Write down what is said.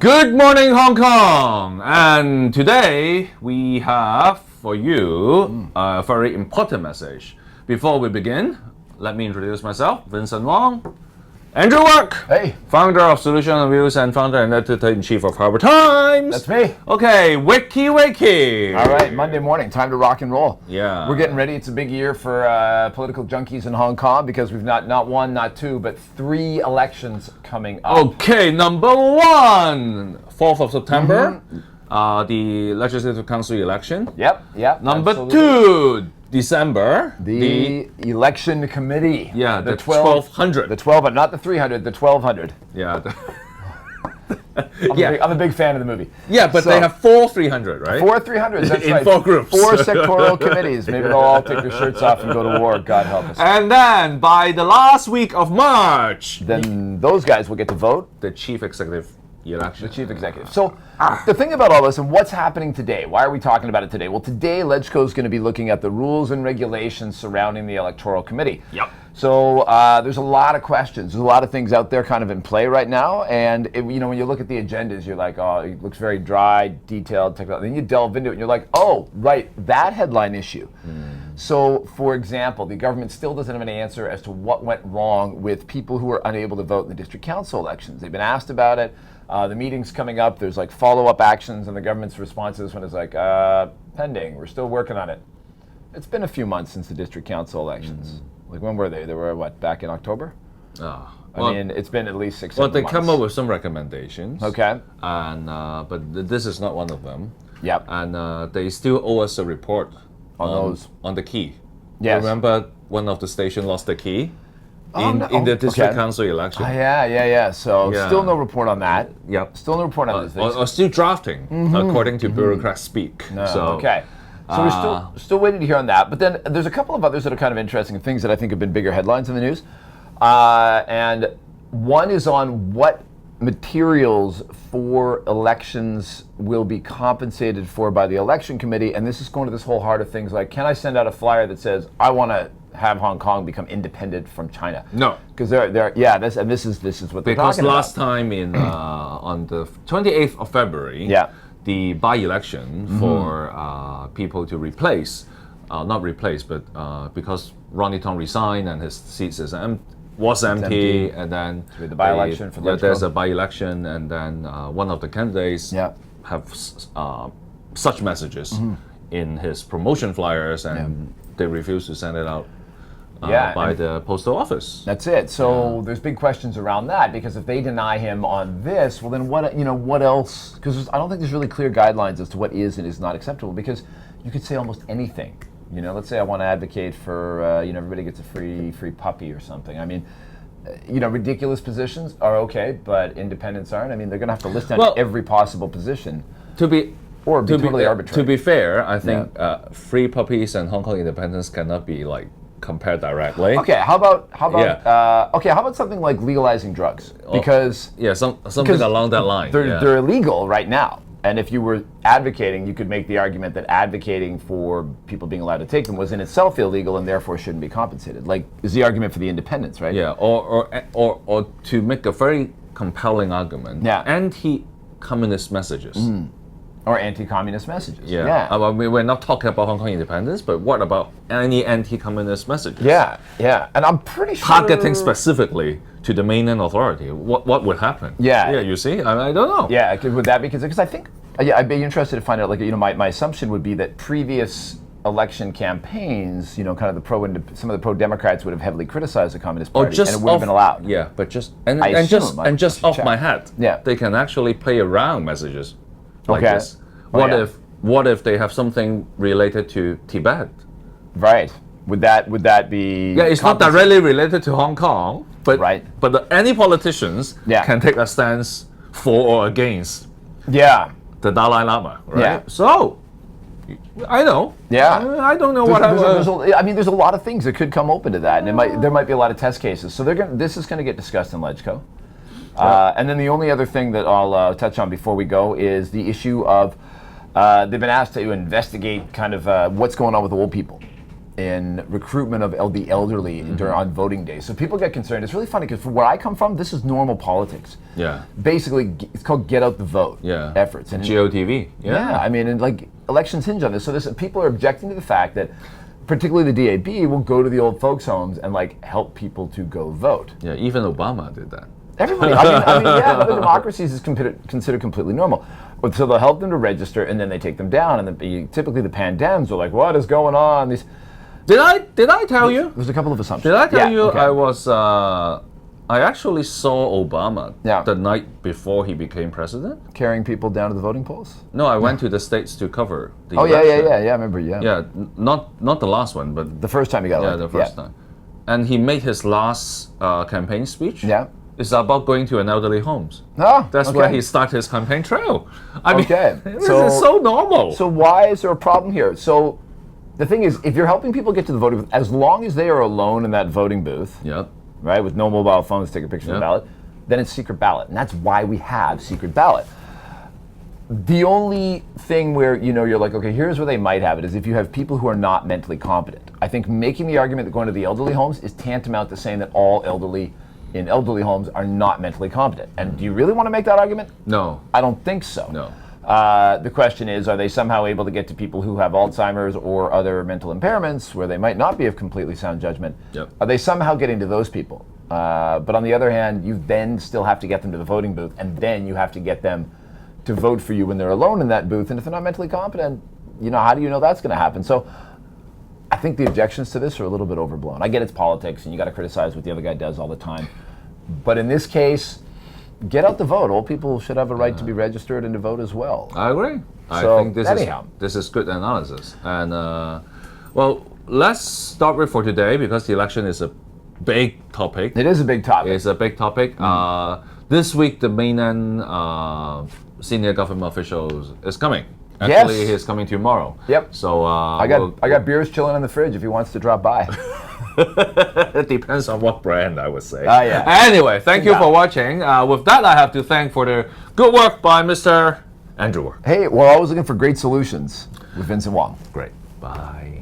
Good morning, Hong Kong! And today we have for you a very important message. Before we begin, let me introduce myself, Vincent Wong. Andrew Work! Hey! Founder of Solution and Views and founder and editor-in-chief of Harbour Times. That's me. Okay, wakey. All right, Monday morning, time to rock and roll. Yeah. We're getting ready. It's a big year for political junkies in Hong Kong because we've not one, not two, but 3 elections coming up. Okay, number 1, 4th of September, the Legislative Council election. Yep. Number absolutely. 2, December, the election committee. Yeah, the 1200. The 12, not the 300, the 1200. Yeah. I'm a big fan of the movie. Yeah, but they have 4 300, right? 4 300s, that's in right. 4 groups. 4 sectoral committees. Maybe they'll all take their shirts off and go to war, God help us. And then, by the last week of March, then those guys will get to vote. The chief executive election. The chief executive. So the thing about all this and what's happening today, why are we talking about it today? Well, today LegCo is going to be looking at the rules and regulations surrounding the Electoral Committee. Yep. So there's a lot of questions. There's a lot of things out there kind of in play right now. And when you look at the agendas, you're like, oh, it looks very dry, detailed, technical. Then you delve into it and you're like, oh, right, that headline issue. So, for example, the government still doesn't have an answer as to what went wrong with people who were unable to vote in the district council elections. They've been asked about it. The meeting's coming up. There's like follow-up actions, and the government's response to this one is like, pending. We're still working on it. It's been a few months since the district council elections. Like, when were they? They were, what, back in October? I mean, it's been at least 6 months. Well, they come up with some recommendations. Okay. And but this is not one of them. Yep. And they still owe us a report on the key. Yes. Remember, one of the stations lost the key in the district council election. Yeah. So still no report on that. Yep. Still no report on this. Or still drafting, according to bureaucrats speak. No. So, okay. So we're still waiting to hear on that. But then there's a couple of others that are kind of interesting, things that I think have been bigger headlines in the news. And one is on what materials for elections will be compensated for by the election committee. And this is going to this whole heart of things like, can I send out a flyer that says, I want to have Hong Kong become independent from China? No. Because this is what they're talking about. Because last time on the 28th of February, the by-election for people to replace, not replace, but because Ronnie Tong resigned and his seat was empty, and then the by-election for LegCo. There's a by-election, and then one of the candidates have such messages in his promotion flyers, and they refuse to send it out by the postal office. That's it. So there's big questions around that, because if they deny him on this, well then what else? Because I don't think there's really clear guidelines as to what is and is not acceptable, because you could say almost anything. Let's say I want to advocate for everybody gets a free puppy or something. I mean, ridiculous positions are okay, but independents aren't. I mean, they're going to have to list down every possible position. To be totally arbitrary. To be fair, I think free puppies and Hong Kong independence cannot be compared directly. Okay, how about something like legalizing drugs? Because something along that line. They're illegal right now. And if you were advocating, you could make the argument that advocating for people being allowed to take them was in itself illegal and therefore shouldn't be compensated. Is the argument for the independents, right? Yeah, or to make a very compelling argument, anti-communist messages. Or anti-communist messages. We're not talking about Hong Kong independence, but what about any anti-communist messages? Yeah. And I'm pretty sure... Targeting specifically to the mainland authority, what would happen? You see? I don't know. Yeah, would that be... Because I think... I'd be interested to find out, my assumption would be that previous election campaigns, kind of some of the pro-Democrats would have heavily criticized the Communist Party, and it would have been allowed. Yeah, but just off my head, they can actually play around messages like this. What if they have something related to Tibet? Right. Would that be? Yeah, it's not directly related to Hong Kong, but any politicians can take a stance for or against. The Dalai Lama, right? Yeah. So, I know. Yeah. I don't know there's a lot of things that could come open to that, and there might be a lot of test cases. So this is going to get discussed in LegCo. And then the only other thing that I'll touch on before we go is the issue of they've been asked to investigate kind of what's going on with old people in recruitment of the elderly on voting day. So people get concerned. It's really funny because from where I come from, this is normal politics. Yeah. Basically, it's called get out the vote efforts. And GOTV. Yeah. I mean, and like elections hinge on this. So people are objecting to the fact that particularly the DAB will go to the old folks' homes and like help people to go vote. Yeah, even Obama did that. Everybody. I mean, yeah, other democracies is considered completely normal. But so they'll help them to register, and then they take them down. And then typically the pandems are like, "What is going on?" These. Did I tell you? There's a couple of assumptions. Did I tell you okay. I actually saw Obama the night before he became president. Carrying people down to the voting polls? No, I went to the States to cover the election. Yeah, I remember, Yeah, not the last one, but... The first time he got elected. Yeah, the first time. And he made his last campaign speech. Yeah. It's about going to an elderly homes. Oh, That's where he started his campaign trail. I mean, this so, is so normal. So why is there a problem here? So the thing is, if you're helping people get to the voting booth, as long as they are alone in that voting booth, right, with no mobile phones to take a picture of the ballot, then it's secret ballot. And that's why we have secret ballot. The only thing where, you're like, okay, here's where they might have it, is if you have people who are not mentally competent. I think making the argument that going to the elderly homes is tantamount to saying that all elderly in elderly homes are not mentally competent. And do you really want to make that argument? No. I don't think so. No. The question is, are they somehow able to get to people who have Alzheimer's or other mental impairments where they might not be of completely sound judgment? Are they somehow getting to those people? But on the other hand, you then still have to get them to the voting booth, and then you have to get them to vote for you when they're alone in that booth. And if they're not mentally competent, how do you know that's going to happen? So I think the objections to this are a little bit overblown. I get it's politics, and you got to criticize what the other guy does all the time. But in this case, get out the vote. Old people should have a right to be registered and to vote as well. I agree. So, I think this is good analysis. And well, let's start with for today, because the election is a big topic. It is a big topic. It's a big topic. This week, the mainland senior government officials is coming. Actually, he's coming tomorrow. Yep. So I got beers chilling in the fridge if he wants to drop by. It depends on what brand, I would say. Yeah. Anyway, thank you for watching. With that, I have to thank for the good work by Mr. Andrew. Hey, we're always looking for great solutions with Vincent Wong. Great. Bye.